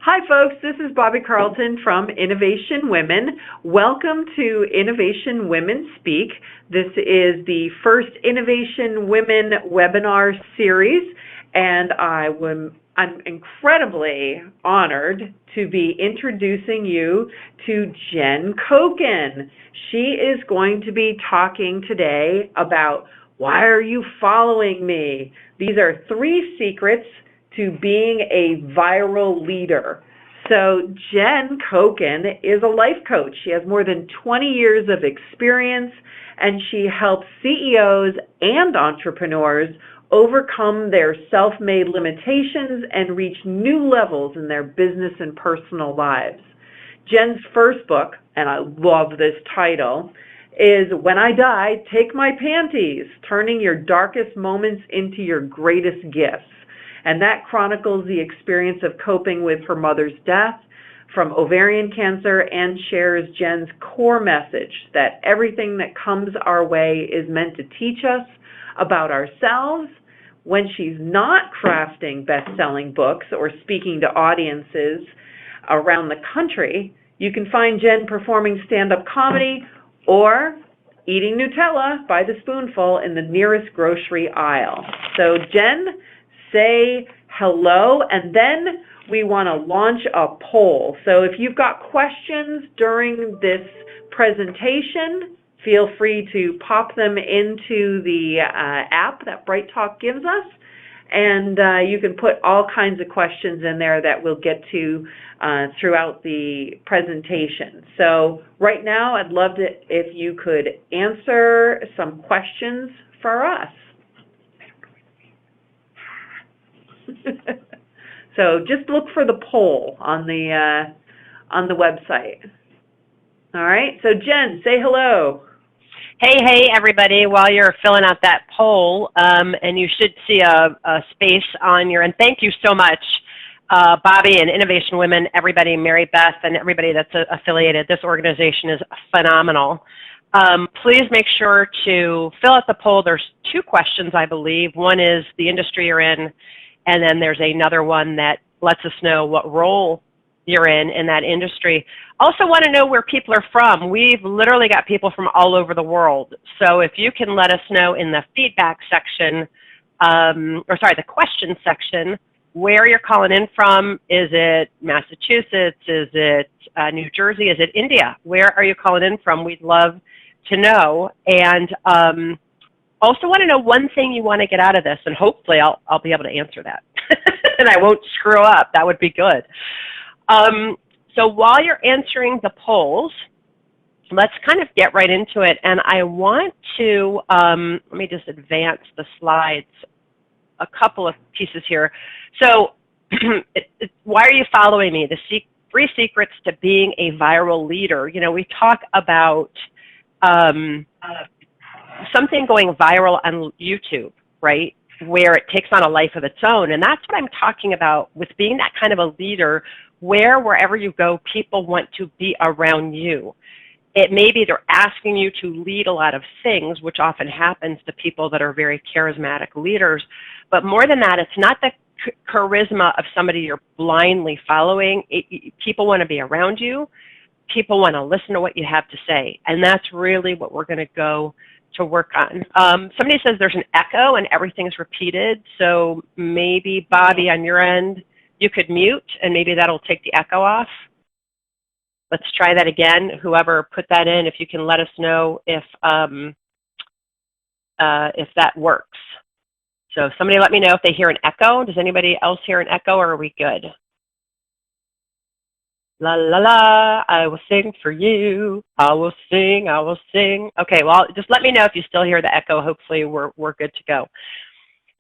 Hi, folks. This is Bobby Carlton from Innovation Women. Welcome to Innovation Women Speak. This is the first Innovation Women webinar series, and I'm incredibly honored to be introducing you to Jen Koken. She is going to be talking today about why are you following me? These are 3 secrets to being a viral leader. So Jen Koken is a life coach. She has more than 20 years of experience, and she helps CEOs and entrepreneurs overcome their self-made limitations and reach new levels in their business and personal lives. Jen's first book, and I love this title, is When I Die, Take My Panties, Turning Your Darkest Moments into Your Greatest Gifts. And that chronicles the experience of coping with her mother's death from ovarian cancer and shares Jen's core message that everything that comes our way is meant to teach us about ourselves. When she's not crafting best-selling books or speaking to audiences around the country, you can find Jen performing stand-up comedy or eating Nutella by the spoonful in the nearest grocery aisle. So Jen, say hello, and then we want to launch a poll. So if you've got questions during this presentation, feel free to pop them into the app that Bright Talk gives us, and you can put all kinds of questions in there that we'll get to throughout the presentation. So right now, I'd love to if you could answer some questions for us. So just look for the poll on the website. All right. So Jen, say hello. Hey, everybody. While you're filling out that poll, and you should see a space on your, and thank you so much, Bobby and Innovation Women, everybody, Mary Beth, and everybody that's affiliated. This organization is phenomenal. Please make sure to fill out the poll. There's 2 questions, I believe. One is the industry you're in, and then there's another one that lets us know what role you're in that industry. Also want to know where people are from. We've literally got people from all over the world. So if you can let us know in the feedback section, the question section, where you're calling in from. Is it Massachusetts? Is it New Jersey? Is it India? Where are you calling in from? We'd love to know. And also want to know one thing you want to get out of this, and hopefully I'll be able to answer that. And I won't screw up. That would be good. So while you're answering the polls, let's kind of get right into it. And I want to, let me just advance the slides, a couple of pieces here. So why are you following me? The 3 secrets to being a viral leader. You know, we talk about something going viral on YouTube, right, where it takes on a life of its own. And that's what I'm talking about with being that kind of a leader, where wherever you go, people want to be around you. It may be they're asking you to lead a lot of things, which often happens to people that are very charismatic leaders. But more than that, it's not the charisma of somebody you're blindly following. People want to be around you. People want to listen to what you have to say. And that's really what we're going to go to work on. Somebody says there's an echo and everything's repeated. So maybe, Bobby, on your end, you could mute, and maybe that'll take the echo off. Let's try that again. Whoever put that in, if you can let us know if that works. So somebody let me know if they hear an echo. Does anybody else hear an echo, or are we good? La, la, la, I will sing for you. I will sing, I will sing. Okay, well, just let me know if you still hear the echo. Hopefully we're good to go.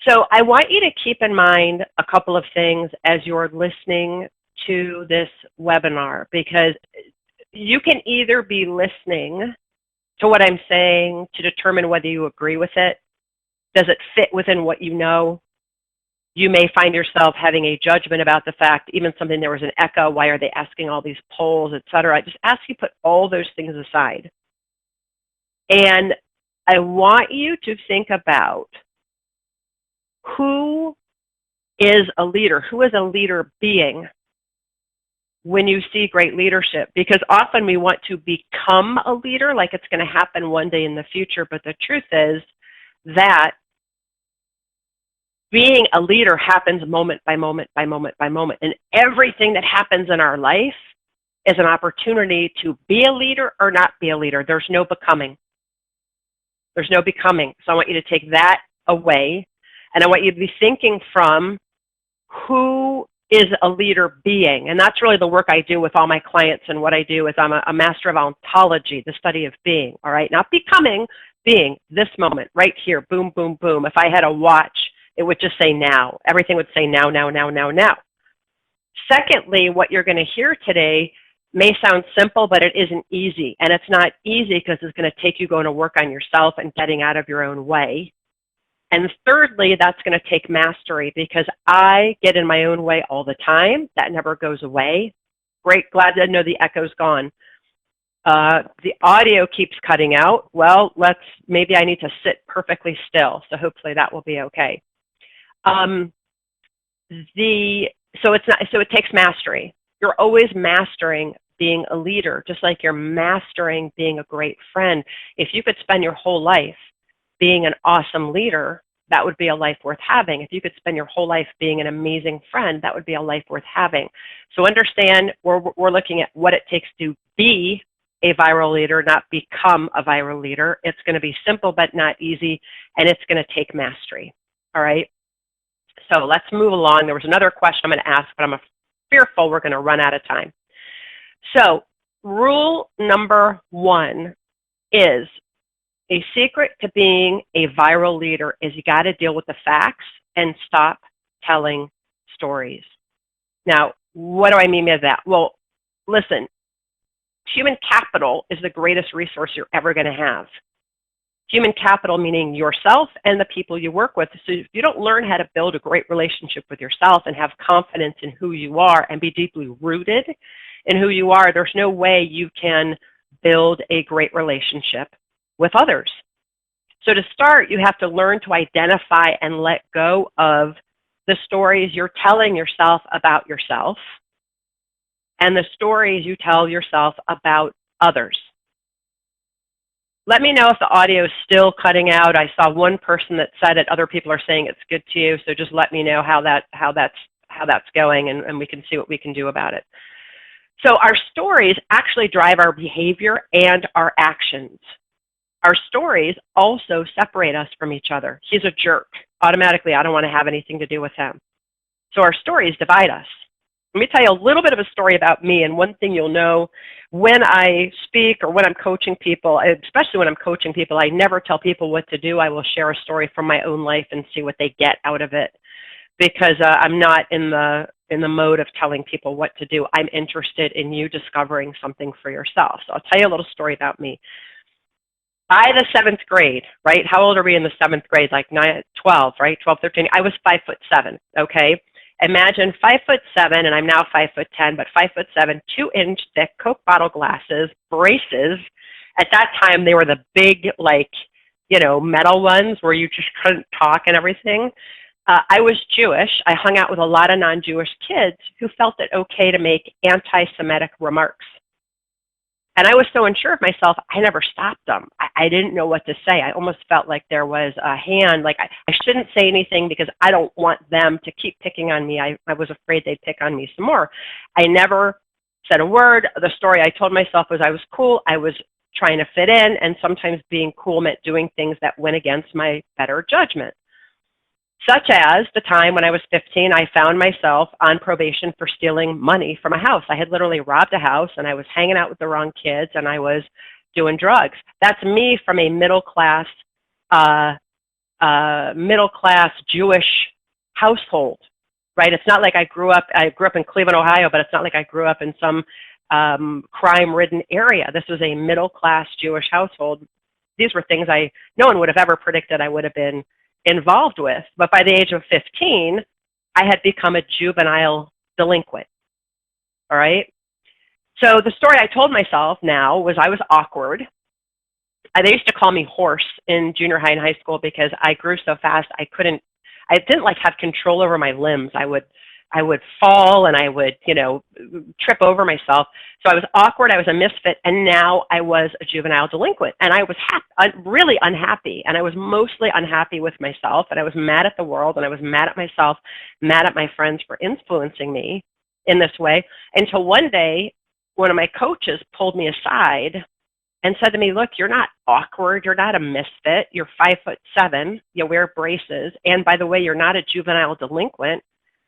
So I want you to keep in mind a couple of things as you're listening to this webinar, because you can either be listening to what I'm saying to determine whether you agree with it. Does it fit within what you know? You may find yourself having a judgment about the fact, even something there was an echo, why are they asking all these polls, et cetera. I just ask you to put all those things aside. And I want you to think about who is a leader? Who is a leader being? when you see great leadership, because often we want to become a leader like it's going to happen one day in the future, but the truth is that being a leader happens moment by moment by moment by moment, and everything that happens in our life is an opportunity to be a leader or not be a leader. There's no becoming. There's no becoming. So I want you to take that away, and I want you to be thinking from who is a leader being. And that's really the work I do with all my clients. And what I do is I'm a master of ontology, the study of being, all right? Not becoming, being, this moment, right here, boom, boom, boom. If I had a watch, it would just say now. Everything would say now, now, now, now, now. Secondly, what you're going to hear today may sound simple, but it isn't easy. And it's not easy because it's going to take you going to work on yourself and getting out of your own way. And thirdly, that's going to take mastery, because I get in my own way all the time. That never goes away. Great, glad to know the echo's gone. The audio keeps cutting out. Well, maybe I need to sit perfectly still. So hopefully that will be okay. So it takes mastery. You're always mastering being a leader, just like you're mastering being a great friend. If you could spend your whole life being an awesome leader, that would be a life worth having. If you could spend your whole life being an amazing friend, that would be a life worth having. So understand we're looking at what it takes to be a viral leader, not become a viral leader. It's going to be simple but not easy, and it's going to take mastery. All right? So let's move along. There was another question I'm going to ask, but I'm fearful we're going to run out of time. So rule number 1 is, a secret to being a viral leader is you got to deal with the facts and stop telling stories. Now, what do I mean by that? Well, listen, human capital is the greatest resource you're ever going to have. Human capital meaning yourself and the people you work with. So if you don't learn how to build a great relationship with yourself and have confidence in who you are and be deeply rooted in who you are, there's no way you can build a great relationship with others. So to start, you have to learn to identify and let go of the stories you're telling yourself about yourself and the stories you tell yourself about others. Let me know if the audio is still cutting out. I saw one person that said it. Other people are saying it's good to you. So just let me know how that's going, and we can see what we can do about it. So our stories actually drive our behavior and our actions. Our stories also separate us from each other. He's a jerk. Automatically, I don't want to have anything to do with him. So our stories divide us. Let me tell you a little bit of a story about me, and one thing you'll know when I speak or when I'm coaching people, especially when I'm coaching people, I never tell people what to do. I will share a story from my own life and see what they get out of it, because I'm not in the mode of telling people what to do. I'm interested in you discovering something for yourself. So I'll tell you a little story about me. By the 7th grade, right? How old are we in the 7th grade? Like 12, right? 12, 13. I was 5'7", okay? Imagine 5'7", and I'm now 5'10", but 5'7", 2-inch thick Coke bottle glasses, braces. At that time, they were the big, like, metal ones where you just couldn't talk and everything. I was Jewish. I hung out with a lot of non-Jewish kids who felt it okay to make anti-Semitic remarks. And I was so unsure of myself, I never stopped them. I didn't know what to say. I almost felt like there was a hand, like I shouldn't say anything because I don't want them to keep picking on me. I was afraid they'd pick on me some more. I never said a word. The story I told myself was I was cool. I was trying to fit in, and sometimes being cool meant doing things that went against my better judgment. Such as the time when I was 15, I found myself on probation for stealing money from a house. I had literally robbed a house, and I was hanging out with the wrong kids, and I was doing drugs. That's me from a middle class Jewish household, right? It's not like I grew up in Cleveland, Ohio, but it's not like I grew up in some crime-ridden area. This was a middle class Jewish household. These were things no one would have ever predicted I would have been involved with. But by the age of 15, I had become a juvenile delinquent. All right. So the story I told myself now was I was awkward. They used to call me horse in junior high and high school because I grew so fast I didn't like have control over my limbs. I would I would fall and I would, trip over myself. So I was awkward, I was a misfit, and now I was a juvenile delinquent. And I was really unhappy, and I was mostly unhappy with myself, and I was mad at the world, and I was mad at myself, mad at my friends for influencing me in this way, until one day, one of my coaches pulled me aside and said to me, look, you're not awkward. You're not a misfit. You're 5'7". You wear braces. And by the way, you're not a juvenile delinquent.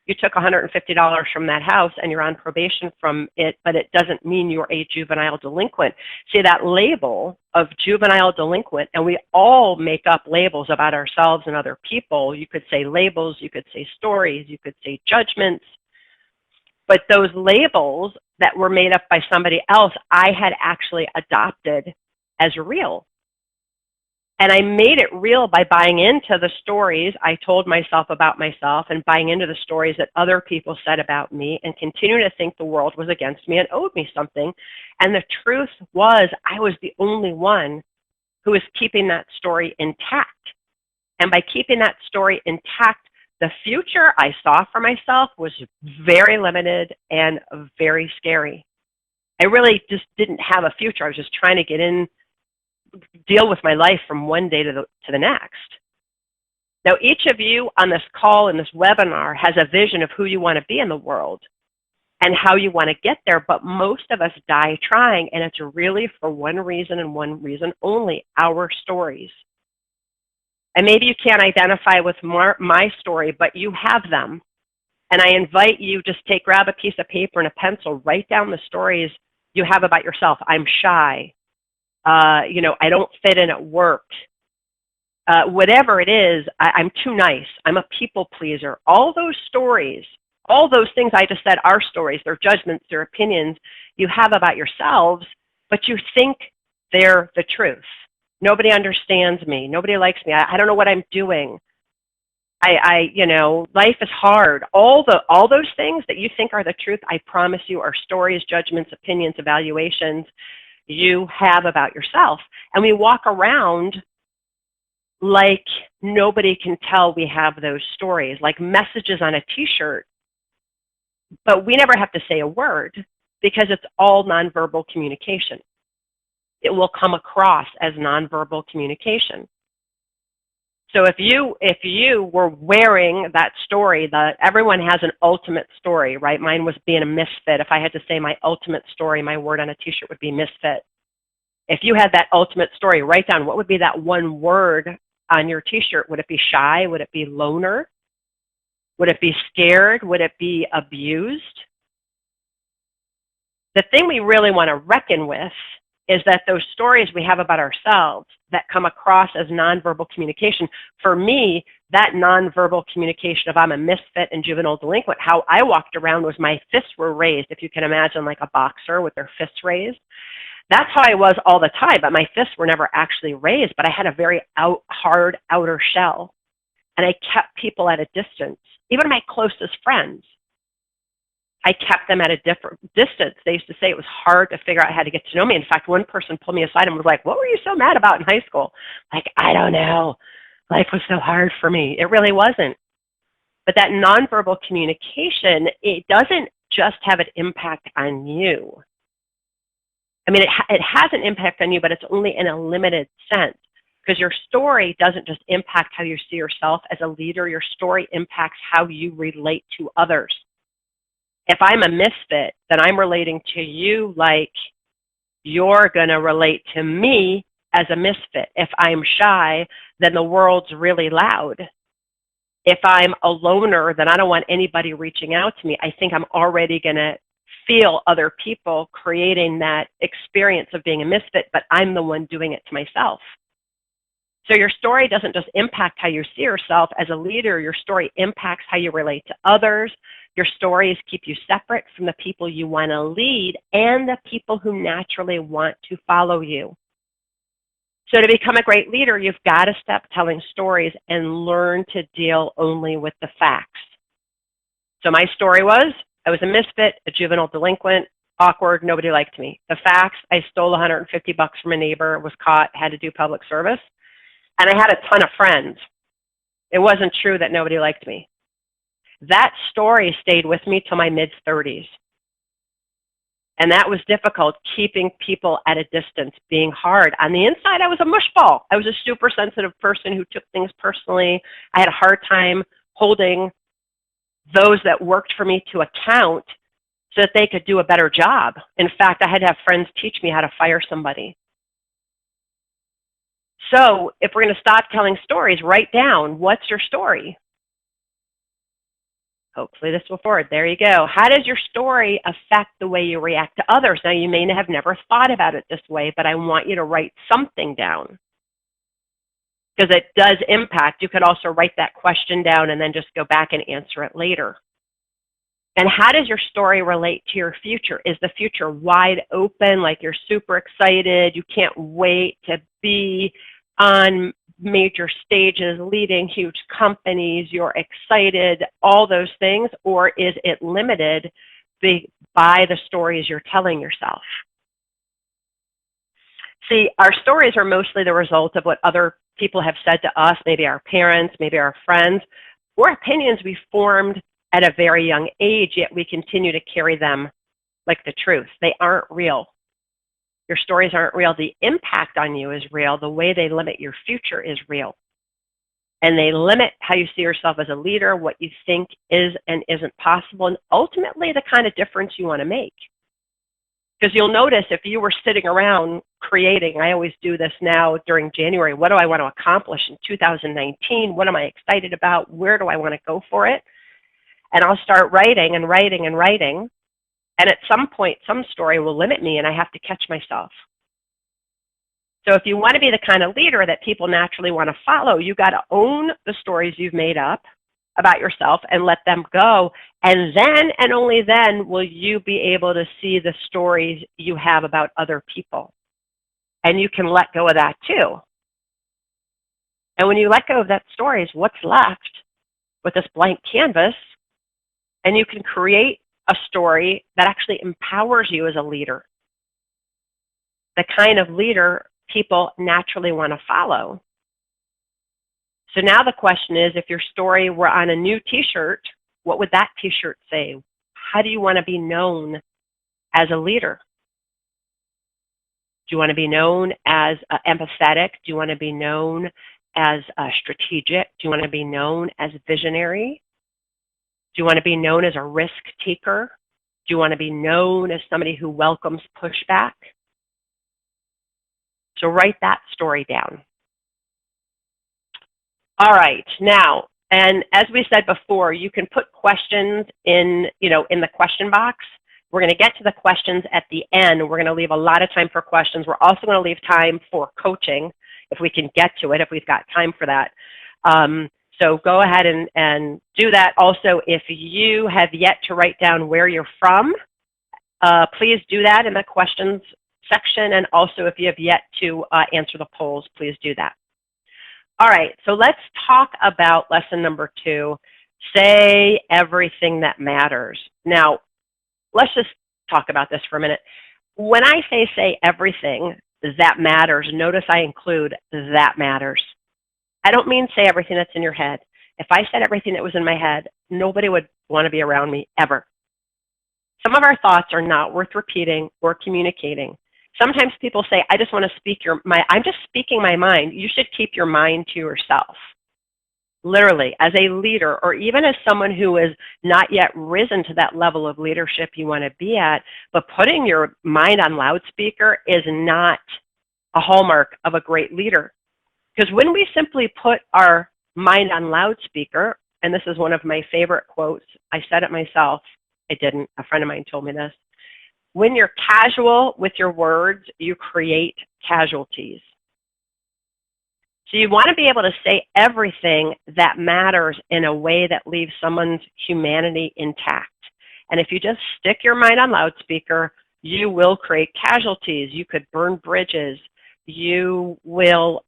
You took $150 from that house and you're on probation from it, but it doesn't mean you're a juvenile delinquent. See, that label of juvenile delinquent, and we all make up labels about ourselves and other people. You could say labels, you could say stories, you could say judgments. But those labels that were made up by somebody else, I had actually adopted as real. And I made it real by buying into the stories I told myself about myself and buying into the stories that other people said about me and continuing to think the world was against me and owed me something. And the truth was I was the only one who was keeping that story intact. And by keeping that story intact, the future I saw for myself was very limited and very scary. I really just didn't have a future. I was just trying to deal with my life from one day to the next. Now, each of you on this call and this webinar has a vision of who you want to be in the world and how you want to get there, but most of us die trying, and it's really for one reason and one reason only, our stories. And maybe you can't identify with my story, but you have them. And I invite you, just grab a piece of paper and a pencil, write down the stories you have about yourself. I'm shy. I don't fit in at work. Whatever it is, I'm too nice. I'm a people pleaser. All those stories, all those things I just said are stories. They're judgments, they're opinions you have about yourselves, but you think they're the truth. Nobody understands me. Nobody likes me. I don't know what I'm doing. Life is hard. All those things that you think are the truth, I promise you, are stories, judgments, opinions, evaluations you have about yourself. And we walk around like nobody can tell we have those stories, like messages on a t-shirt. But we never have to say a word because it's all nonverbal communication. It will come across as nonverbal communication. So if you were wearing that story, that everyone has an ultimate story, right? Mine was being a misfit. If I had to say my ultimate story, my word on a t-shirt would be misfit. If you had that ultimate story, write down what would be that one word on your t-shirt. Would it be shy? Would it be loner? Would it be scared? Would it be abused? The thing we really want to reckon with is that those stories we have about ourselves that come across as nonverbal communication, for me, that nonverbal communication of I'm a misfit and juvenile delinquent, how I walked around was my fists were raised, if you can imagine like a boxer with their fists raised. That's how I was all the time, but my fists were never actually raised, but I had a very hard outer shell. And I kept people at a distance, even my closest friends. I kept them at a different distance. They used to say it was hard to figure out how to get to know me. In fact, one person pulled me aside and was like, what were you so mad about in high school? Like, I don't know. Life was so hard for me. It really wasn't. But that nonverbal communication, it doesn't just have an impact on you. I mean, it has an impact on you, but it's only in a limited sense. Because your story doesn't just impact how you see yourself as a leader. Your story impacts how you relate to others. If I'm a misfit, then I'm relating to you like you're going to relate to me as a misfit. If I'm shy, then the world's really loud. If I'm a loner, then I don't want anybody reaching out to me. I think I'm already going to feel other people creating that experience of being a misfit, but I'm the one doing it to myself. So your story doesn't just impact how you see yourself as a leader. Your story impacts how you relate to others. Your stories keep you separate from the people you want to lead and the people who naturally want to follow you. So to become a great leader, you've got to stop telling stories and learn to deal only with the facts. So my story was, I was a misfit, a juvenile delinquent, awkward, nobody liked me. The facts, I stole $150 from a neighbor, was caught, had to do public service. And I had a ton of friends. It wasn't true that nobody liked me. That story stayed with me till my mid-30s. And that was difficult, keeping people at a distance, being hard. On the inside, I was a mushball. I was a super sensitive person who took things personally. I had a hard time holding those that worked for me to account so that they could do a better job. In fact, I had to have friends teach me how to fire somebody. So if we're going to stop telling stories, write down, what's your story? Hopefully this will forward. There you go. How does your story affect the way you react to others? Now, you may have never thought about it this way, but I want you to write something down because it does impact. You could also write that question down and then just go back and answer it later. And how does your story relate to your future? Is the future wide open, like you're super excited, you can't wait to be on major stages, leading huge companies, you're excited, all those things, or is it limited by the stories you're telling yourself? See, our stories are mostly the result of what other people have said to us, maybe our parents, maybe our friends, or opinions we formed at a very young age, yet we continue to carry them like the truth. They aren't real. Your stories aren't real. The impact on you is real. The way they limit your future is real. And they limit how you see yourself as a leader, what you think is and isn't possible, and ultimately the kind of difference you want to make. Because you'll notice if you were sitting around creating, I always do this now during January, what do I want to accomplish in 2019? What am I excited about? Where do I want to go for it? And I'll start writing and writing and writing. And at some point, some story will limit me and I have to catch myself. So if you want to be the kind of leader that people naturally want to follow, you got to own the stories you've made up about yourself and let them go. And then, and only then, will you be able to see the stories you have about other people. And you can let go of that too. And when you let go of that stories, what's left with this blank canvas? And you can create a story that actually empowers you as a leader. The kind of leader people naturally want to follow. So now the question is, if your story were on a new t-shirt, what would that t-shirt say? How do you want to be known as a leader? Do you want to be known as empathetic? Do you want to be known as strategic? Do you want to be known as visionary? Do you want to be known as a risk taker? Do you want to be known as somebody who welcomes pushback? So write that story down. All right, now, and as we said before, you can put questions in the question box. We're going to get to the questions at the end. We're going to leave a lot of time for questions. We're also going to leave time for coaching if we can get to it, if we've got time for that. So go ahead and do that. Also, if you have yet to write down where you're from, please do that in the questions section. And also, if you have yet to answer the polls, please do that. All right, so let's talk about lesson number 2, say everything that matters. Now, let's just talk about this for a minute. When I say everything that matters, notice I include that matters. I don't mean say everything that's in your head. If I said everything that was in my head, nobody would want to be around me ever. Some of our thoughts are not worth repeating or communicating. Sometimes people say, I just want to speak I'm just speaking my mind. You should keep your mind to yourself. Literally, as a leader, or even as someone who is not yet risen to that level of leadership you want to be at, but putting your mind on loudspeaker is not a hallmark of a great leader. Because when we simply put our mind on loudspeaker, and this is one of my favorite quotes, I said it myself, I didn't, a friend of mine told me this. When you're casual with your words, you create casualties. So you want to be able to say everything that matters in a way that leaves someone's humanity intact. And if you just stick your mind on loudspeaker, you will create casualties. You could burn bridges. You will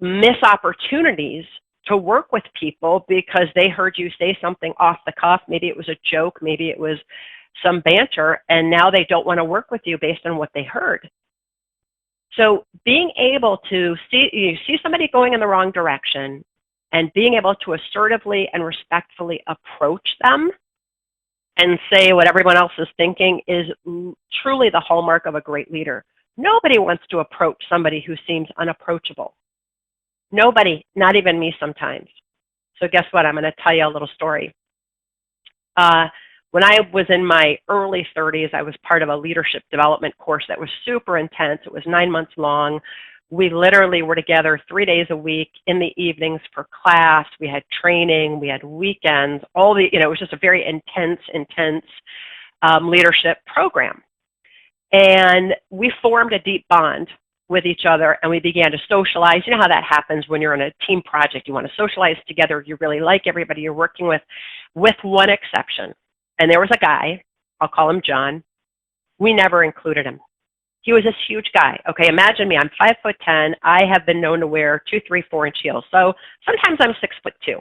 miss opportunities to work with people because they heard you say something off the cuff. Maybe it was a joke. Maybe it was some banter, and now they don't want to work with you based on what they heard. So being able to see somebody going in the wrong direction And being able to assertively and respectfully approach them and say what everyone else is thinking is truly the hallmark of a great leader. Nobody wants to approach somebody who seems unapproachable. Nobody, not even me sometimes. So guess what? I'm going to tell you a little story. When I was in my early 30s, I was part of a leadership development course that was super intense. It was 9 months long. We literally were together 3 days a week in the evenings for class. We had training, we had weekends, it was just a very intense leadership program. And we formed a deep bond with each other, and we began to socialize. You know how that happens when you're in a team project. You want to socialize together. You really like everybody you're working with one exception. And there was a guy, I'll call him John. We never included him. He was this huge guy. Okay, imagine me. I'm 5'10". I have been known to wear 2, 3, 4-inch heels. So sometimes I'm 6'2".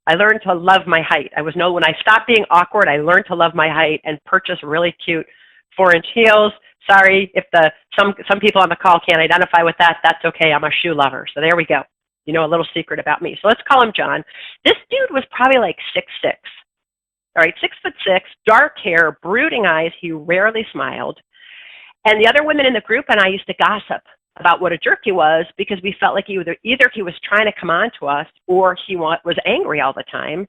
I learned to love my height. When I stopped being awkward, I learned to love my height and purchase really cute 4-inch heels. Sorry if some people on the call can't identify with that. That's okay. I'm a shoe lover. So there we go. You know a little secret about me. So let's call him John. This dude was probably like 6'6". All right, 6'6", dark hair, brooding eyes. He rarely smiled. And the other women in the group and I used to gossip about what a jerk he was because we felt like either he was trying to come on to us or he was angry all the time.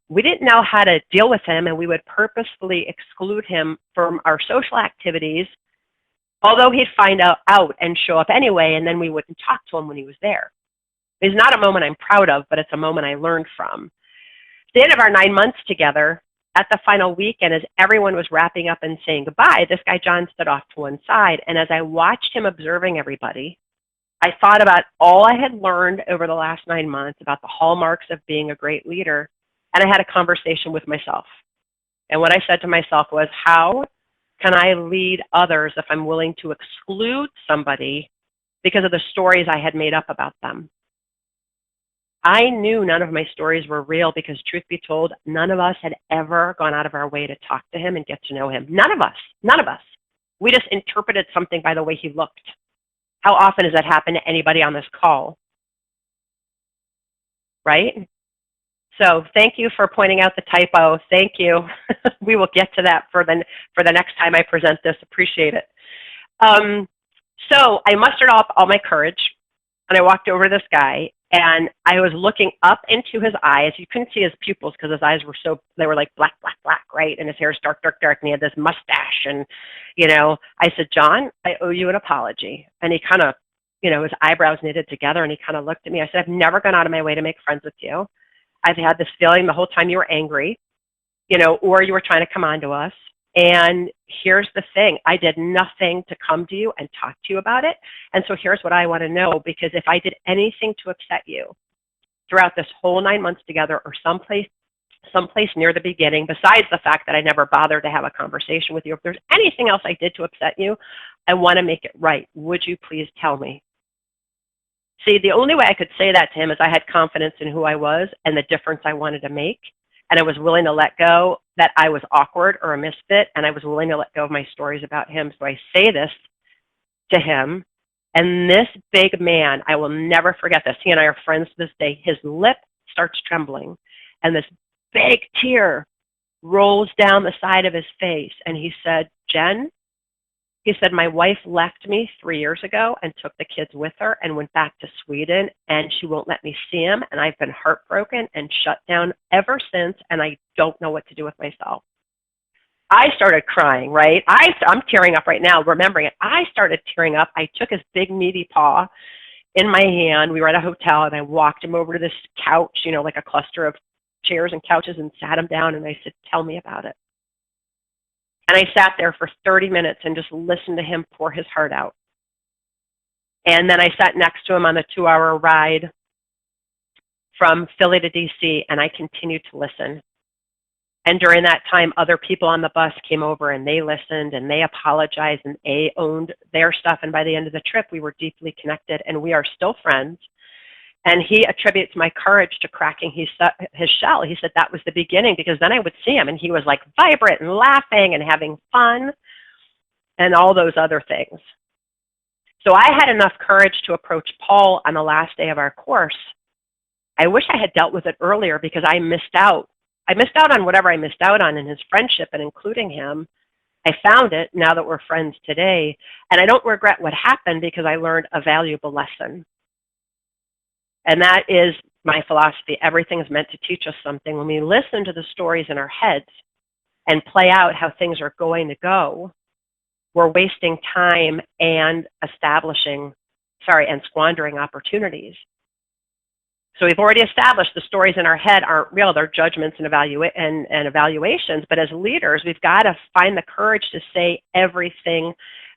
We didn't know how to deal with him, and we would purposefully exclude him from our social activities, although he'd find out and show up anyway, and then we wouldn't talk to him when he was there. It's not a moment I'm proud of, but it's a moment I learned from. At the end of our 9 months together, at the final weekend, as everyone was wrapping up and saying goodbye, this guy John stood off to one side, and as I watched him observing everybody, I thought about all I had learned over the last 9 months about the hallmarks of being a great leader, and I had a conversation with myself. And what I said to myself was, how can I lead others if I'm willing to exclude somebody because of the stories I had made up about them? I knew none of my stories were real because, truth be told, none of us had ever gone out of our way to talk to him and get to know him. None of us. We just interpreted something by the way he looked. How often does that happen to anybody on this call? Right? So thank you for pointing out the typo. Thank you. We will get to that for the next time I present this. Appreciate it. So I mustered up all my courage, and I walked over to this guy, and I was looking up into his eyes. You couldn't see his pupils because his eyes were they were like black, right? And his hair is dark, and he had this mustache. And, I said, John, I owe you an apology. And he kind of, his eyebrows knitted together, and he kind of looked at me. I said, I've never gone out of my way to make friends with you. I've had this feeling the whole time you were angry, or you were trying to come on to us. And here's the thing. I did nothing to come to you and talk to you about it. And so here's what I want to know, because if I did anything to upset you throughout this whole 9 months together or someplace near the beginning, besides the fact that I never bothered to have a conversation with you, if there's anything else I did to upset you, I want to make it right. Would you please tell me? See, the only way I could say that to him is I had confidence in who I was and the difference I wanted to make. And I was willing to let go that I was awkward or a misfit, and I was willing to let go of my stories about him. So I say this to him, and this big man, I will never forget this. He and I are friends to this day. His lip starts trembling, and this big tear rolls down the side of his face. And he said, Jen, he said, my wife left me 3 years ago and took the kids with her and went back to Sweden, and she won't let me see him. And I've been heartbroken and shut down ever since, and I don't know what to do with myself. I started crying, right? I'm tearing up right now remembering it. I started tearing up. I took his big meaty paw in my hand. We were at a hotel, and I walked him over to this couch, like a cluster of chairs and couches, and sat him down, and I said, tell me about it. And I sat there for 30 minutes and just listened to him pour his heart out. And then I sat next to him on the 2-hour ride from Philly to DC, and I continued to listen. And during that time, other people on the bus came over, and they listened, and they apologized, and they owned their stuff. And by the end of the trip, we were deeply connected, and we are still friends. And he attributes my courage to cracking his shell. He said that was the beginning, because then I would see him and he was like vibrant and laughing and having fun and all those other things. So I had enough courage to approach Paul on the last day of our course I wish I had dealt with it earlier because I missed out. I missed out on whatever I missed out on in his friendship and including him. I found it now that we're friends today, and I don't regret what happened because I learned a valuable lesson. And that is my philosophy. Everything is meant to teach us something. When we listen to the stories in our heads and play out how things are going to go, we're wasting time and squandering opportunities. So we've already established the stories in our head aren't real. They're judgments and evaluations. But as leaders, we've got to find the courage to say everything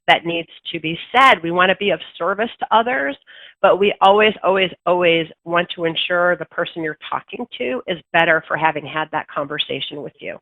that needs to be said. We want to be of service to others, but we always, always, always want to ensure the person you're talking to is better for having had that conversation with you.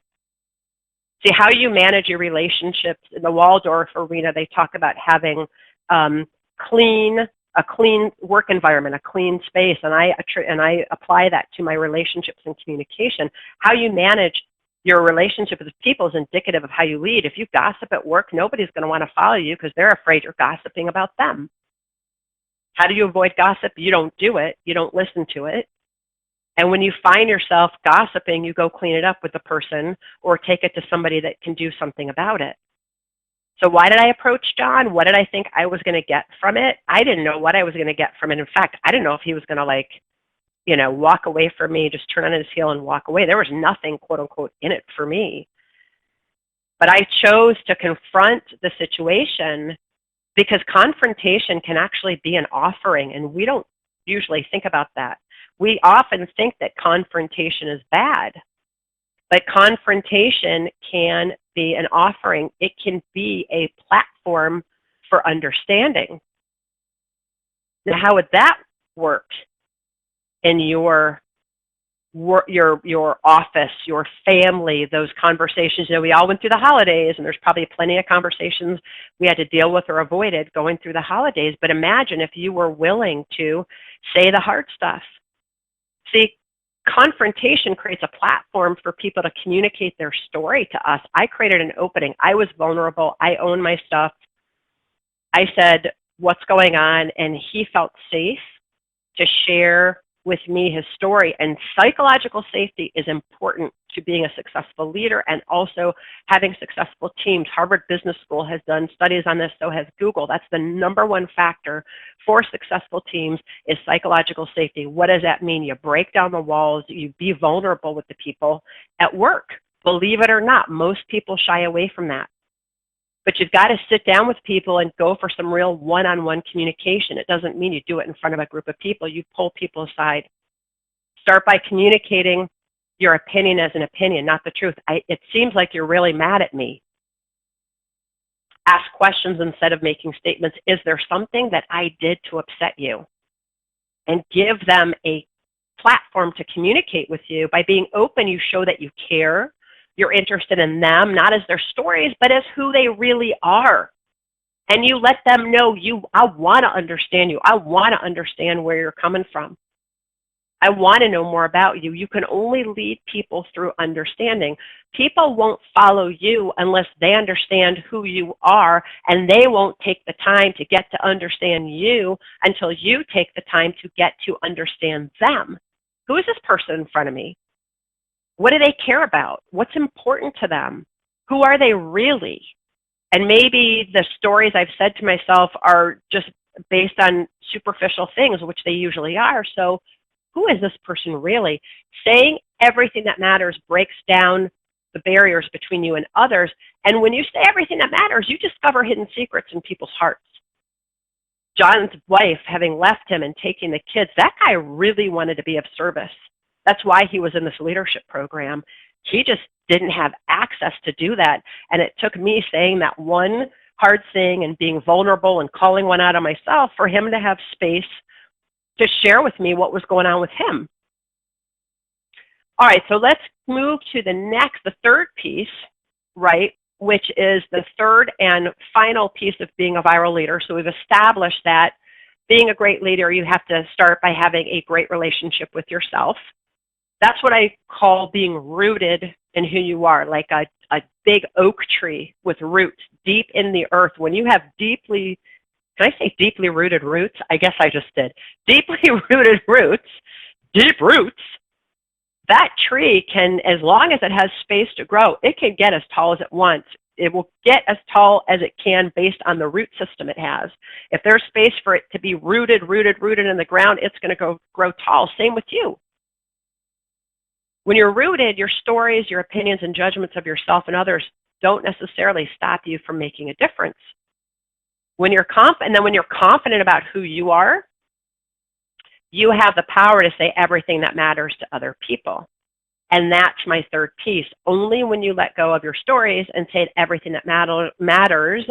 See, how you manage your relationships in the Waldorf arena, they talk about having a clean work environment, a clean space, and I apply that to my relationships and communication. How you manage your relationship with people is indicative of how you lead. If you gossip at work, nobody's going to want to follow you because they're afraid you're gossiping about them. How do you avoid gossip? You don't do it. You don't listen to it. And when you find yourself gossiping, you go clean it up with the person or take it to somebody that can do something about it. So why did I approach John? What did I think I was going to get from it? I didn't know what I was going to get from it. In fact, I didn't know if he was going to walk away from me, just turn on his heel and walk away. There was nothing, quote unquote, in it for me. But I chose to confront the situation because confrontation can actually be an offering, and we don't usually think about that. We often think that confrontation is bad, but confrontation can be an offering. It can be a platform for understanding. Now, how would that work in your office, your family, those conversations? We all went through the holidays, and there's probably plenty of conversations we had to deal with or avoided going through the holidays. But imagine if you were willing to say the hard stuff. See, confrontation creates a platform for people to communicate their story to us. I created an opening. I was vulnerable. I owned my stuff. I said, what's going on? And he felt safe to share with me his story. And psychological safety is important to being a successful leader and also having successful teams. Harvard Business School has done studies on this, so has Google. That's the number one factor for successful teams is psychological safety. What does that mean? You break down the walls, you be vulnerable with the people at work. Believe it or not, most people shy away from that. But you've got to sit down with people and go for some real one-on-one communication. It doesn't mean you do it in front of a group of people. You pull people aside. Start by communicating your opinion as an opinion, not the truth. It seems like you're really mad at me. Ask questions instead of making statements. Is there something that I did to upset you? And give them a platform to communicate with you. By being open, you show that you care. You're interested in them, not as their stories, but as who they really are. And you let them know, I want to understand you. I want to understand where you're coming from. I want to know more about you. You can only lead people through understanding. People won't follow you unless they understand who you are, and they won't take the time to get to understand you until you take the time to get to understand them. Who is this person in front of me? What do they care about? What's important to them? Who are they really? And maybe the stories I've said to myself are just based on superficial things, which they usually are. So who is this person really? Saying everything that matters breaks down the barriers between you and others. And when you say everything that matters, you discover hidden secrets in people's hearts. John's wife, having left him and taking the kids, that guy really wanted to be of service. That's why he was in this leadership program. He just didn't have access to do that. And it took me saying that one hard thing and being vulnerable and calling one out on myself for him to have space to share with me what was going on with him. All right, so let's move to the third piece, right, which is the third and final piece of being a viral leader. So we've established that being a great leader, you have to start by having a great relationship with yourself. That's what I call being rooted in who you are, like a big oak tree with roots deep in the earth. When you have deeply, can I say deeply rooted roots? I guess I just did. Deeply rooted roots deep roots, that tree can, as long as it has space to grow, it can get as tall as it wants. It will get as tall as it can based on the root system it has. If there's space for it to be rooted in the ground, it's going to grow tall. Same with you. When you're rooted, your stories, your opinions, and judgments of yourself and others don't necessarily stop you from making a difference. When you're confident about who you are, you have the power to say everything that matters to other people. And that's my third piece. Only when you let go of your stories and say everything that matters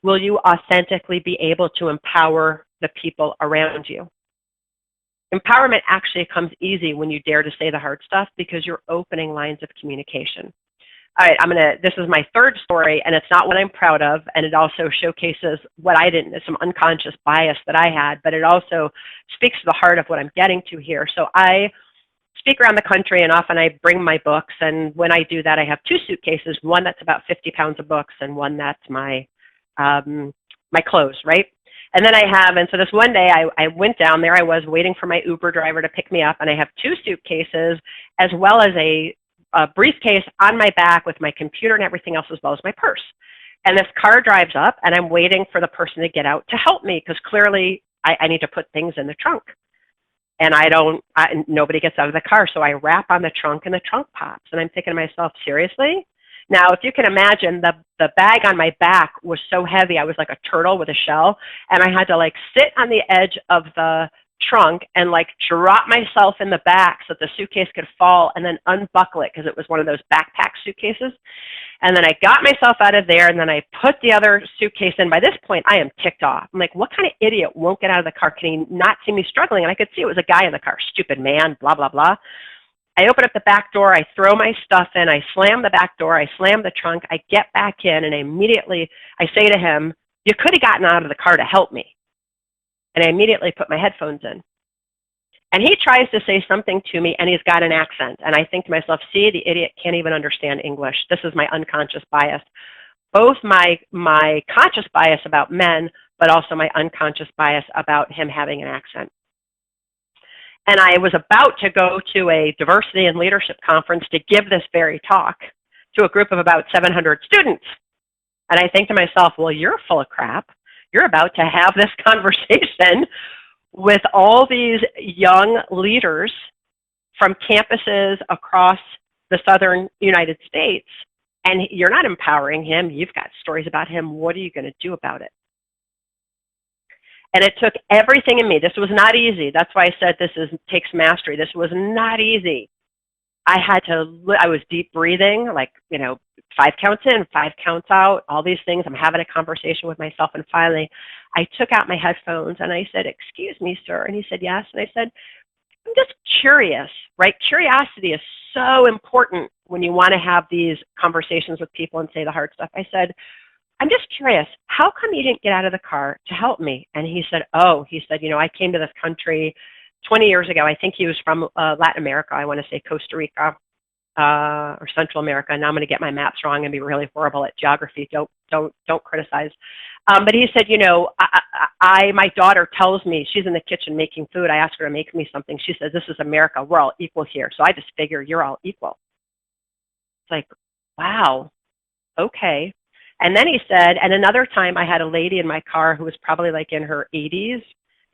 will you authentically be able to empower the people around you. Empowerment actually comes easy when you dare to say the hard stuff because you're opening lines of communication. All right, this is my third story, and it's not what I'm proud of, and it also showcases what some unconscious bias that I had, but it also speaks to the heart of what I'm getting to here. So I speak around the country, and often I bring my books, and when I do that, I have two suitcases, one that's about 50 pounds of books, and one that's my clothes, right? And then so this one day, I went down there, I was waiting for my Uber driver to pick me up, and I have two suitcases, as well as a briefcase on my back with my computer and everything else, as well as my purse. And this car drives up, and I'm waiting for the person to get out to help me, because clearly I need to put things in the trunk. And nobody gets out of the car, so I rap on the trunk, and the trunk pops. And I'm thinking to myself, seriously? Now, if you can imagine, the bag on my back was so heavy, I was like a turtle with a shell, and I had to sit on the edge of the trunk and drop myself in the back so that the suitcase could fall, and then unbuckle it because it was one of those backpack suitcases. And then I got myself out of there, and then I put the other suitcase in. By this point, I am ticked off. I'm like, what kind of idiot won't get out of the car? Can he not see me struggling? And I could see it was a guy in the car. Stupid man, blah, blah, blah. I open up the back door. I throw my stuff in. I slam the back door. I slam the trunk. I get back in, and immediately I say to him, you could have gotten out of the car to help me. And I immediately put my headphones in. And he tries to say something to me, and he's got an accent. And I think to myself, see, the idiot can't even understand English. This is my unconscious bias. Both my conscious bias about men, but also my unconscious bias about him having an accent. And I was about to go to a diversity and leadership conference to give this very talk to a group of about 700 students. And I think to myself, well, you're full of crap. You're about to have this conversation with all these young leaders from campuses across the southern United States, and you're not empowering him. You've got stories about him. What are you going to do about it? And it took everything in me. This was not easy. That's why I said takes mastery. This was not easy. I was deep breathing, 5 counts in, 5 counts out, all these things. I'm having a conversation with myself. And finally, I took out my headphones and I said, excuse me, sir. And he said, yes. And I said, I'm just curious, right? Curiosity is so important when you want to have these conversations with people and say the hard stuff. I said, I'm just curious, how come you didn't get out of the car to help me? And he said, I came to this country 20 years ago. I think he was from Latin America. I want to say Costa Rica or Central America. Now I'm going to get my maps wrong and be really horrible at geography. Don't criticize. But he said, my daughter tells me, she's in the kitchen making food. I asked her to make me something. She says, this is America. We're all equal here. So I just figure you're all equal. It's like, wow, okay. And then he said, and another time I had a lady in my car who was probably in her 80s,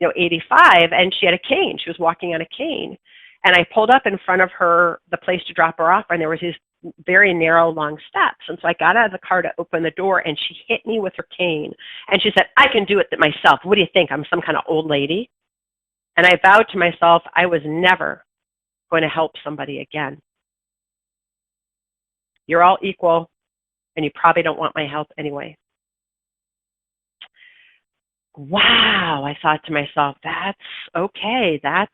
85, and she had a cane. She was walking on a cane. And I pulled up in front of her, the place to drop her off, and there was these very narrow, long steps. And so I got out of the car to open the door, and she hit me with her cane. And she said, I can do it myself. What do you think? I'm some kind of old lady? And I vowed to myself I was never going to help somebody again. You're all equal, and you probably don't want my help anyway. Wow, I thought to myself, that's okay, that's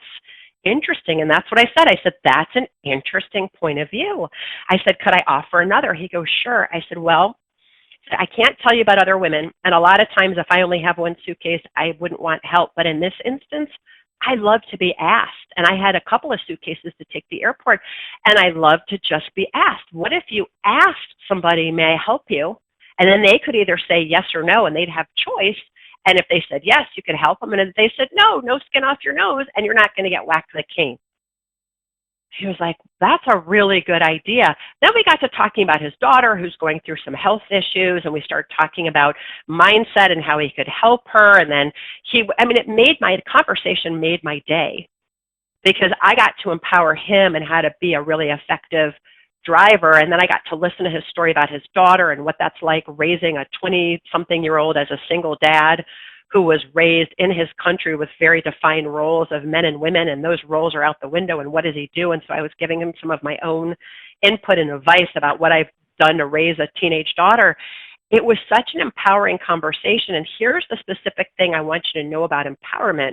interesting. And that's what I said. I said, that's an interesting point of view. I said, could I offer another? He goes, sure. I said, well, I can't tell you about other women. And a lot of times if I only have one suitcase, I wouldn't want help. But in this instance, I love to be asked. And I had a couple of suitcases to take to the airport, and I love to just be asked. What if you asked somebody, may I help you? And then they could either say yes or no, and they'd have choice. And if they said yes, you could help them. And if they said no, no skin off your nose, and you're not going to get whacked with a cane. He was like, that's a really good idea. Then we got to talking about his daughter who's going through some health issues, and we started talking about mindset and how he could help her. And then the conversation made my day, because I got to empower him and how to be a really effective driver. And then I got to listen to his story about his daughter and what that's like, raising a 20-something-year-old as a single dad who was raised in his country with very defined roles of men and women, and those roles are out the window, and what does he do? And so I was giving him some of my own input and advice about what I've done to raise a teenage daughter. It was such an empowering conversation, and here's the specific thing I want you to know about empowerment.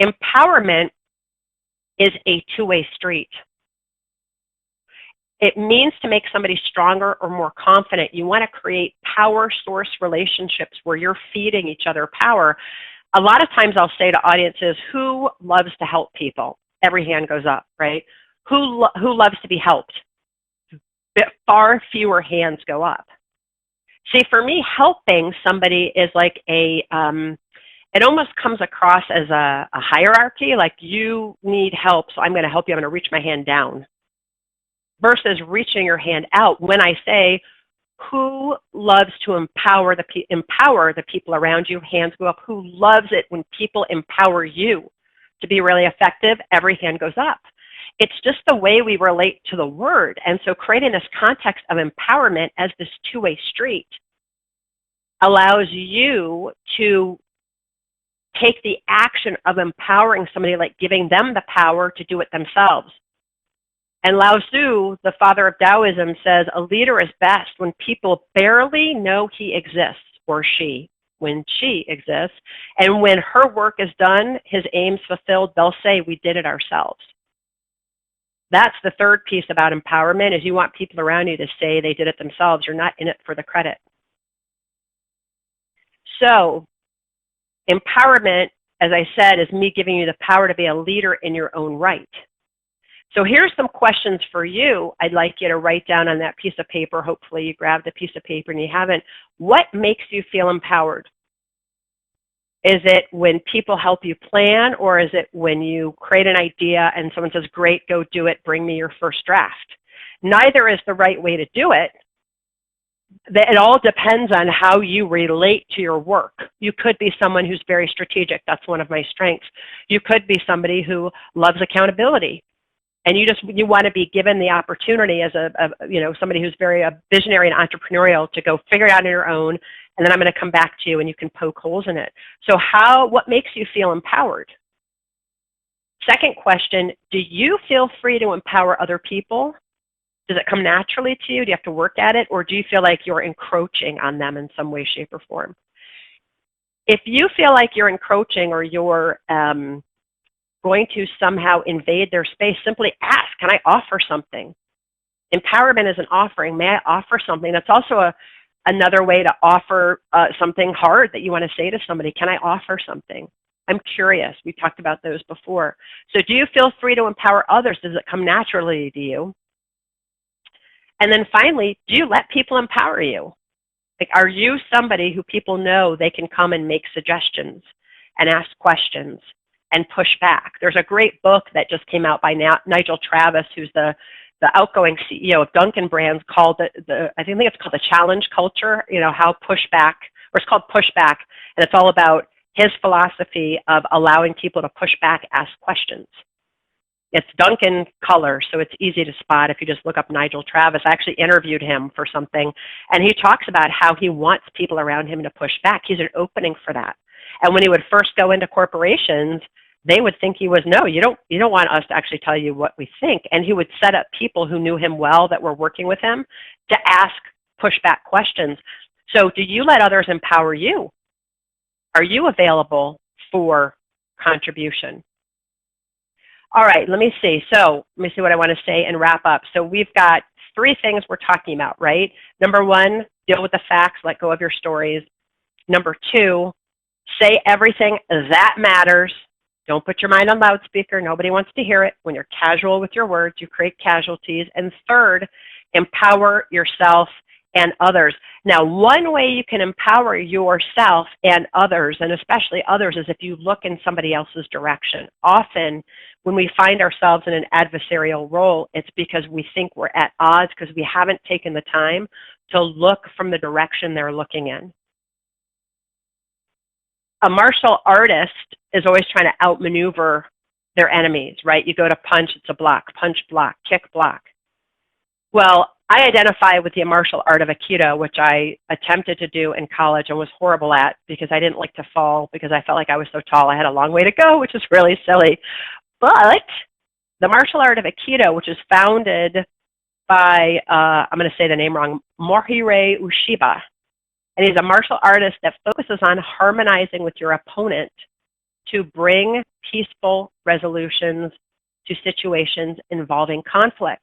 Empowerment is a two-way street. It means to make somebody stronger or more confident. You want to create power source relationships where you're feeding each other power. A lot of times I'll say to audiences, who loves to help people? Every hand goes up, right? Who loves to be helped? Far fewer hands go up. See, for me, helping somebody is like it almost comes across as a hierarchy, like you need help, so I'm going to help you. I'm going to reach my hand down. Versus reaching your hand out when I say, who loves to empower the people around you? Hands go up. Who loves it when people empower you to be really effective? Every hand goes up. It's just the way we relate to the word. And so creating this context of empowerment as this two-way street allows you to take the action of empowering somebody, like giving them the power to do it themselves. And Lao Tzu, the father of Taoism, says a leader is best when people barely know he exists, or she, when she exists. And when her work is done, his aims fulfilled, they'll say, we did it ourselves. That's the third piece about empowerment, is you want people around you to say they did it themselves. You're not in it for the credit. So empowerment, as I said, is me giving you the power to be a leader in your own right. So here's some questions for you. I'd like you to write down on that piece of paper. Hopefully you grabbed a piece of paper and you haven't. What makes you feel empowered? Is it when people help you plan, or is it when you create an idea and someone says, great, go do it, bring me your first draft? Neither is the right way to do it. It all depends on how you relate to your work. You could be someone who's very strategic. That's one of my strengths. You could be somebody who loves accountability. And you want to be given the opportunity as somebody who's very visionary and entrepreneurial to go figure it out on your own, and then I'm going to come back to you and you can poke holes in it. So what makes you feel empowered? Second question, do you feel free to empower other people? Does it come naturally to you? Do you have to work at it? Or do you feel like you're encroaching on them in some way, shape, or form? If you feel like you're encroaching or you're going to somehow invade their space, simply ask, can I offer something? Empowerment is an offering. May I offer something? That's also another way to offer something hard that you want to say to somebody. Can I offer something? I'm curious. We talked about those before. So do you feel free to empower others? Does it come naturally to you? And then finally, do you let people empower you? Like, are you somebody who people know they can come and make suggestions and ask questions and push back? There's a great book that just came out by Nigel Travis, who's the outgoing CEO of Dunkin' Brands, called I think it's called The Challenge Culture, how pushback, or it's called Pushback, and it's all about his philosophy of allowing people to push back, ask questions. It's Dunkin' color, so it's easy to spot if you just look up Nigel Travis. I actually interviewed him for something, and he talks about how he wants people around him to push back. He's an opening for that. And when he would first go into corporations, they would think he was, no, you don't want us to actually tell you what we think. And he would set up people who knew him well that were working with him to ask pushback questions. So do you let others empower you? Are you available for contribution? All right, let me see. So let me see what I want to say and wrap up. So we've got 3 things we're talking about, right? Number 1, deal with the facts, let go of your stories. Number 2, say everything that matters. Don't put your mind on loudspeaker. Nobody wants to hear it. When you're casual with your words, you create casualties. And third, empower yourself and others. Now, one way you can empower yourself and others, and especially others, is if you look in somebody else's direction. Often, when we find ourselves in an adversarial role, it's because we think we're at odds because we haven't taken the time to look from the direction they're looking in. A martial artist is always trying to outmaneuver their enemies, right? You go to punch, it's a block, punch, block, kick, block. Well, I identify with the martial art of Aikido, which I attempted to do in college and was horrible at because I didn't like to fall because I felt like I was so tall. I had a long way to go, which is really silly. But the martial art of Aikido, which is founded by, I'm going to say the name wrong, Morihei Ueshiba. And he's a martial artist that focuses on harmonizing with your opponent to bring peaceful resolutions to situations involving conflict.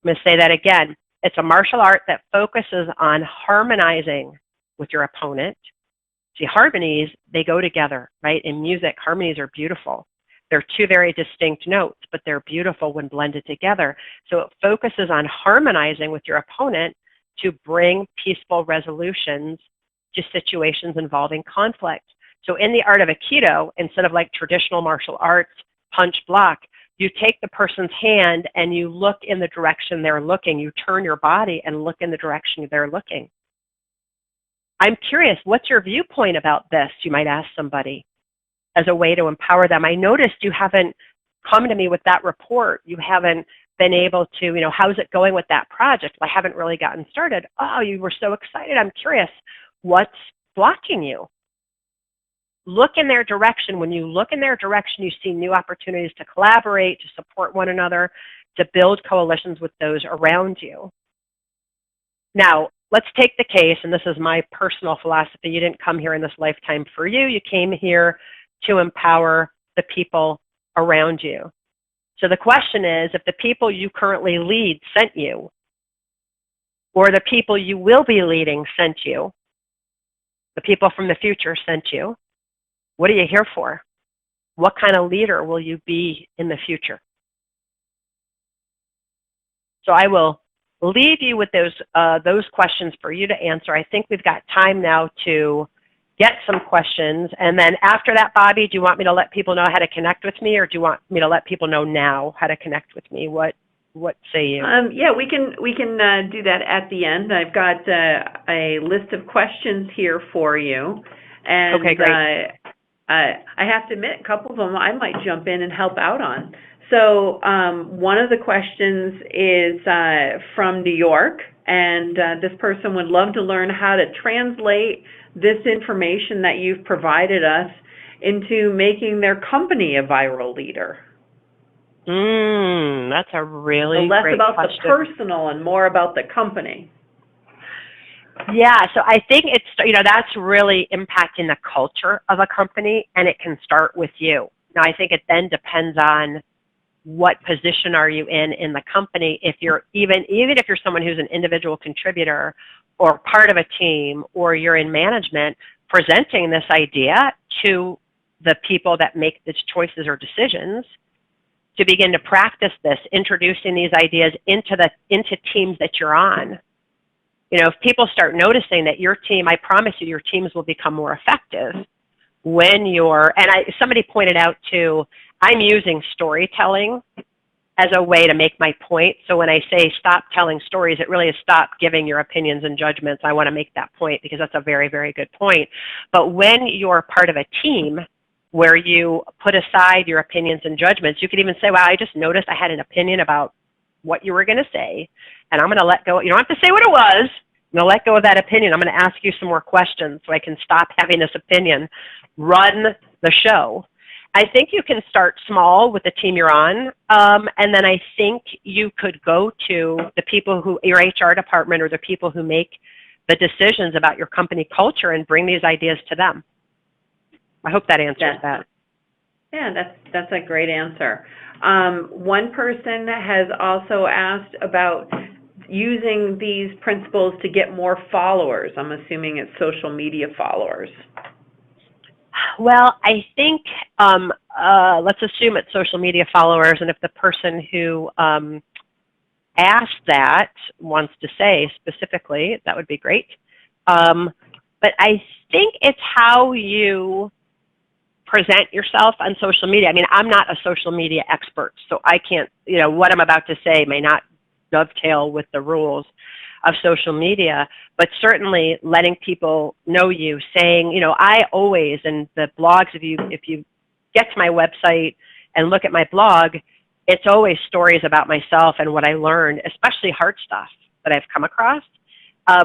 I'm going to say that again. It's a martial art that focuses on harmonizing with your opponent. See, harmonies, they go together, right? In music, harmonies are beautiful. They're two very distinct notes, but they're beautiful when blended together. So it focuses on harmonizing with your opponent to bring peaceful resolutions to situations involving conflict. So in the art of Aikido, instead of like traditional martial arts, punch, block, you take the person's hand and you look in the direction they're looking. You turn your body and look in the direction they're looking. I'm curious, what's your viewpoint about this? You might ask somebody as a way to empower them. I noticed you haven't come to me with that report. You haven't been able to, how's it going with that project? I haven't really gotten started. Oh, you were so excited. I'm curious, what's blocking you? Look in their direction. When you look in their direction, you see new opportunities to collaborate, to support one another, to build coalitions with those around you. Now, let's take the case, and this is my personal philosophy. You didn't come here in this lifetime for you. You came here to empower the people around you. So the question is, if the people you currently lead sent you, or the people you will be leading sent you, the people from the future sent you, what are you here for? What kind of leader will you be in the future? So I will leave you with those questions for you to answer. I think we've got time now to get some questions. And then after that, Bobby, do you want me to let people know how to connect with me, or do you want me to let people know now how to connect with me? What say you? Yeah, we can do that at the end. I've got a list of questions here for you. And okay, great. I have to admit, a couple of them I might jump in and help out on. So one of the questions is from New York, and this person would love to learn how to translate this information that you've provided us into making their company a viral leader. That's a really less great about question. The personal and more about the company. Yeah, so I think it's, that's really impacting the culture of a company, and it can start with you. Now, I think it then depends on what position are you in the company. If you're even if you're someone who's an individual contributor or part of a team, or you're in management, presenting this idea to the people that make the choices or decisions to begin to practice this, introducing these ideas into teams that you're on. If people start noticing that your team, I promise you, your teams will become more effective when somebody pointed out too, I'm using storytelling as a way to make my point. So when I say stop telling stories, it really is stop giving your opinions and judgments. I want to make that point because that's a very, very good point. But when you're part of a team where you put aside your opinions and judgments, you could even say, well, I just noticed I had an opinion about what you were going to say, and I'm going to let go. You don't have to say what it was. I'm going to let go of that opinion. I'm going to ask you some more questions so I can stop having this opinion. Run the show. I think you can start small with the team you're on, and then I think you could go to the people your HR department, or the people who make the decisions about your company culture, and bring these ideas to them. I hope that answers that. Yeah, that's a great answer. One person has also asked about using these principles to get more followers. I'm assuming it's social media followers. Well, I think let's assume it's social media followers, and if the person who asked that wants to say specifically, that would be great. But I think it's how you present yourself on social media. I mean, I'm not a social media expert, so I can't, what I'm about to say may not dovetail with the rules of social media, but certainly letting people know you, saying, I always, and the blogs, if you get to my website and look at my blog, it's always stories about myself and what I learned, especially hard stuff that I've come across,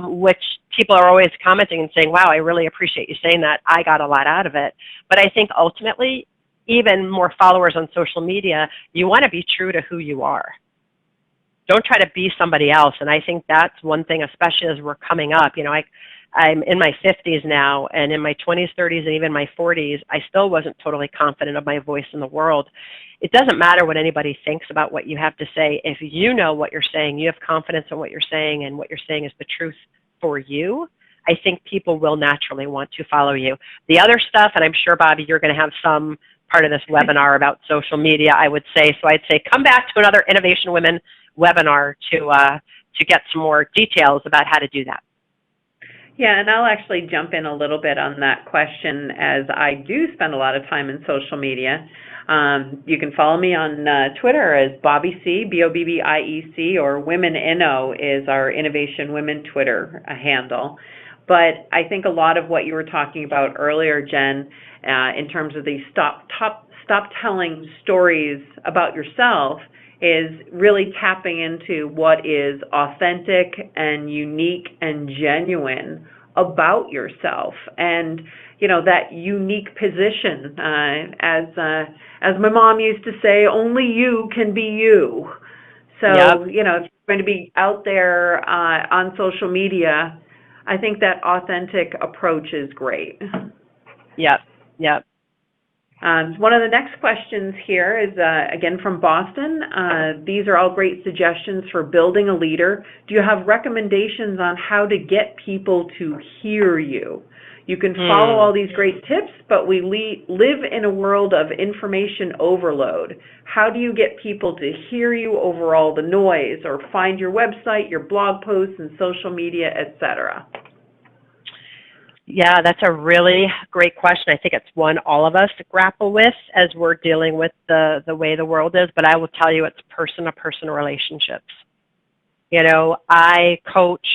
which people are always commenting and saying, wow, I really appreciate you saying that. I got a lot out of it. But I think ultimately, even more followers on social media, you want to be true to who you are. Don't try to be somebody else. And I think that's one thing, especially as we're coming up. I'm in my 50s now, and in my 20s, 30s, and even my 40s, I still wasn't totally confident of my voice in the world. It doesn't matter what anybody thinks about what you have to say. If you know what you're saying, you have confidence in what you're saying, and what you're saying is the truth for you, I think people will naturally want to follow you. The other stuff, and I'm sure, Bobby, you're going to have some part of this webinar about social media, I would say. So I'd say come back to another Innovation Women webinar to get some more details about how to do that. Yeah, and I'll actually jump in a little bit on that question, as I do spend a lot of time in social media. You can follow me on Twitter as Bobby C, BOBBIEC, or Women Inno is our Innovation Women Twitter handle. But I think a lot of what you were talking about earlier, Jen, in terms of the stop telling stories about yourself, is really tapping into what is authentic and unique and genuine about yourself, and that unique position. As my mom used to say, only you can be you. So yep. If you're going to be out there on social media, I think that authentic approach is great. Yep. One of the next questions here is, again, from Boston. These are all great suggestions for building a leader. Do you have recommendations on how to get people to hear you? You can follow all these great tips, but we live in a world of information overload. How do you get people to hear you over all the noise, or find your website, your blog posts, and social media, etc.? Yeah, that's a really great question. I think it's one all of us grapple with as we're dealing with the way the world is, but I will tell you it's person-to-person relationships. I coach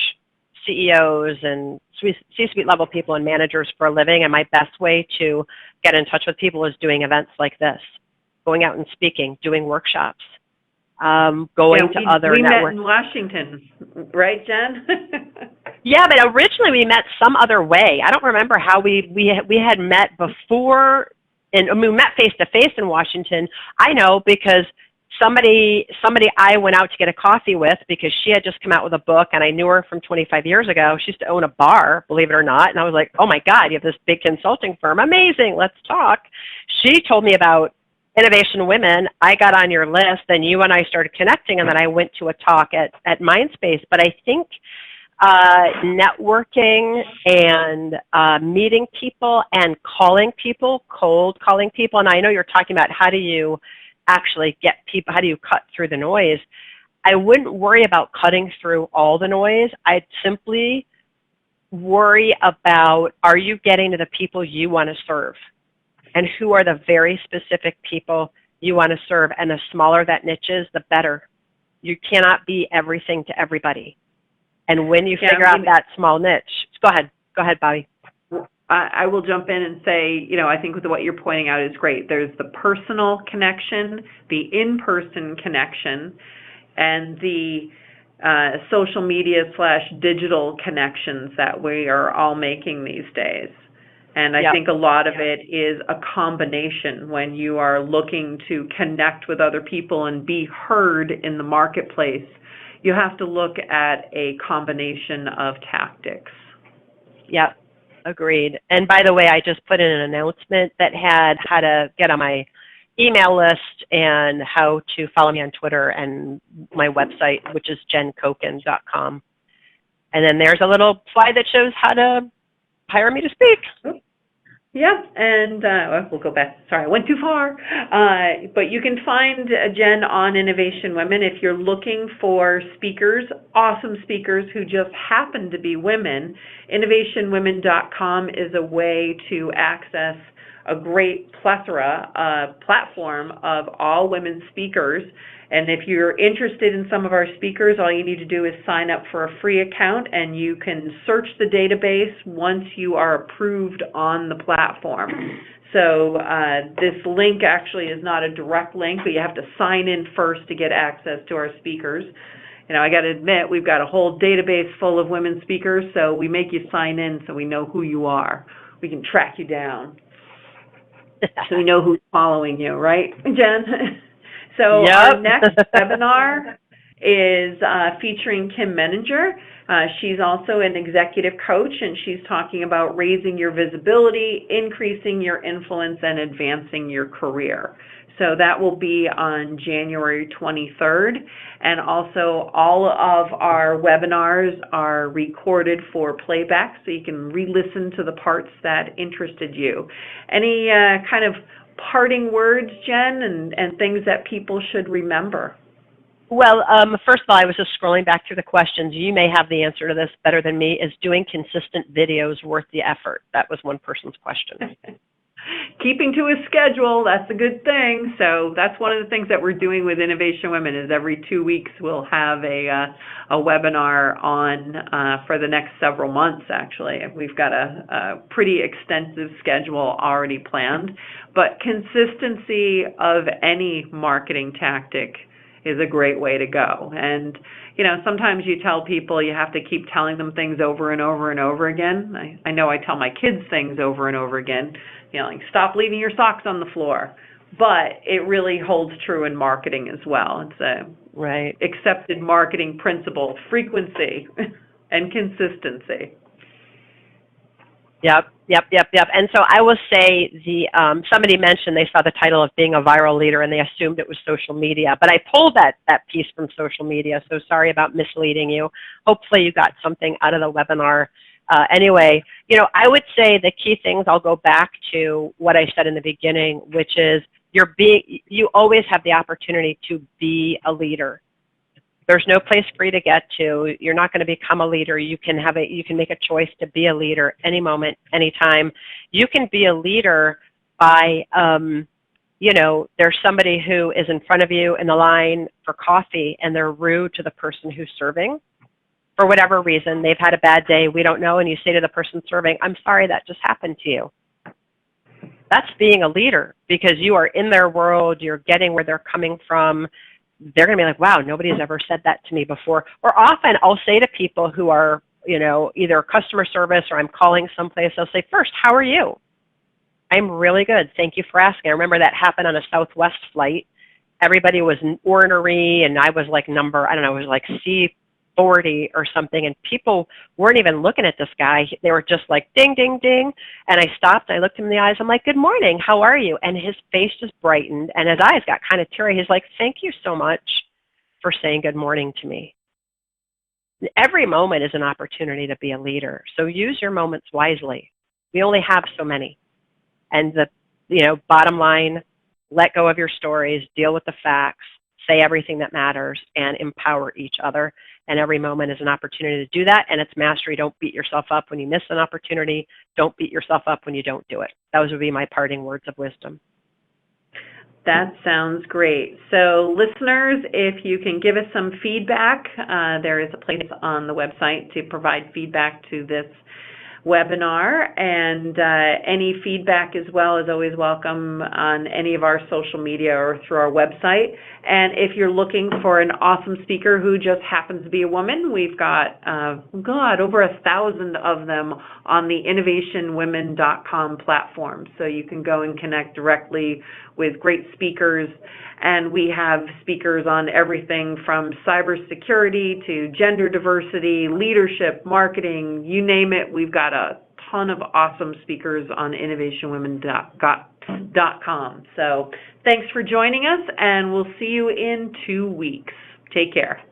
CEOs and C-suite level people and managers for a living, and my best way to get in touch with people is doing events like this, going out and speaking, doing workshops, going to other networks. We met in Washington, right, Jen? Yeah, but originally we met some other way. I don't remember how we had met before, and we met face to face in Washington. I know because somebody I went out to get a coffee with, because she had just come out with a book, and I knew her from 25 years ago. She used to own a bar, believe it or not, and I was like, oh my God, you have this big consulting firm, amazing, let's talk. She told me about Innovation Women. I got on your list, and you and I started connecting, and then I went to a talk at Mindspace. But I think networking and meeting people and calling people, cold calling people, and I know you're talking about how do you actually get people, how do you cut through the noise? I wouldn't worry about cutting through all the noise. I'd simply worry about, are you getting to the people you want to serve? And who are the very specific people you want to serve? And the smaller that niche is, the better. You cannot be everything to everybody. And when you figure out that small niche, go ahead, Bobby. I will jump in and say, I think what you're pointing out is great. There's the personal connection, the in-person connection, and the social media / digital connections that we are all making these days. And I think a lot of it is a combination. When you are looking to connect with other people and be heard in the marketplace, you have to look at a combination of tactics. Yep, agreed. And by the way, I just put in an announcement that had how to get on my email list and how to follow me on Twitter and my website, which is jenkoken.com. And then there's a little slide that shows how to hire me to speak. Yeah, and we'll go back. Sorry, I went too far. But you can find Jen on Innovation Women if you're looking for speakers, awesome speakers who just happen to be women. InnovationWomen.com is a way to access a great platform of all women speakers. And if you're interested in some of our speakers, all you need to do is sign up for a free account, and you can search the database once you are approved on the platform. So this link actually is not a direct link, but you have to sign in first to get access to our speakers. I got to admit, we've got a whole database full of women speakers, so we make you sign in so we know who you are. We can track you down so we know who's following you, right, Jen? So Yep. Our next webinar is featuring Kim Menninger. She's also an executive coach, and she's talking about raising your visibility, increasing your influence, and advancing your career. So that will be on January 23rd. And also all of our webinars are recorded for playback, so you can re-listen to the parts that interested you. Any kind of parting words, Jen, and things that people should remember? Well, first of all, I was just scrolling back through the questions. You may have the answer to this better than me. Is doing consistent videos worth the effort? That was one person's question. Keeping to a schedule, that's a good thing. So that's one of the things that we're doing with Innovation Women is every 2 weeks we'll have a webinar on for the next several months, actually. We've got a pretty extensive schedule already planned. But consistency of any marketing tactic is a great way to go. And, sometimes you tell people you have to keep telling them things over and over and over again. I know I tell my kids things over and over again, like stop leaving your socks on the floor. But it really holds true in marketing as well. It's a accepted marketing principle, frequency and consistency. Yep. And so I will say somebody mentioned they saw the title of being a viral leader and they assumed it was social media, but I pulled that piece from social media, so sorry about misleading you. Hopefully you got something out of the webinar. Anyway, I would say the key things, I'll go back to what I said in the beginning, which is you always have the opportunity to be a leader. There's no place for you to get to. You're not going to become a leader. You can make a choice to be a leader any moment, anytime. You can be a leader by, there's somebody who is in front of you in the line for coffee and they're rude to the person who's serving. For whatever reason, they've had a bad day, we don't know, and you say to the person serving, I'm sorry that just happened to you. That's being a leader because you are in their world, you're getting where they're coming from. They're going to be like, wow, nobody has ever said that to me before. Or often I'll say to people who are, either customer service or I'm calling someplace, I'll say, first, how are you? I'm really good. Thank you for asking. I remember that happened on a Southwest flight. Everybody was ornery and I was like C40 or something, and people weren't even looking at this guy. They were just like, ding, ding, ding. And I stopped, and I looked him in the eyes. I'm like, good morning, how are you? And his face just brightened, and his eyes got kind of teary. He's like, thank you so much for saying good morning to me. Every moment is an opportunity to be a leader, so use your moments wisely. We only have so many. And the bottom line, let go of your stories, deal with the facts, say everything that matters, and empower each other. And every moment is an opportunity to do that, and it's mastery. Don't beat yourself up when you miss an opportunity. Don't beat yourself up when you don't do it. Those would be my parting words of wisdom. That sounds great. So listeners, if you can give us some feedback, there is a place on the website to provide feedback to this webinar, and any feedback as well is always welcome on any of our social media or through our website. And if you're looking for an awesome speaker who just happens to be a woman, we've got, over 1,000 of them on the innovationwomen.com platform. So you can go and connect directly with great speakers. And we have speakers on everything from cybersecurity to gender diversity, leadership, marketing, you name it. We've got a ton of awesome speakers on innovationwomen.com. So thanks for joining us, and we'll see you in 2 weeks. Take care.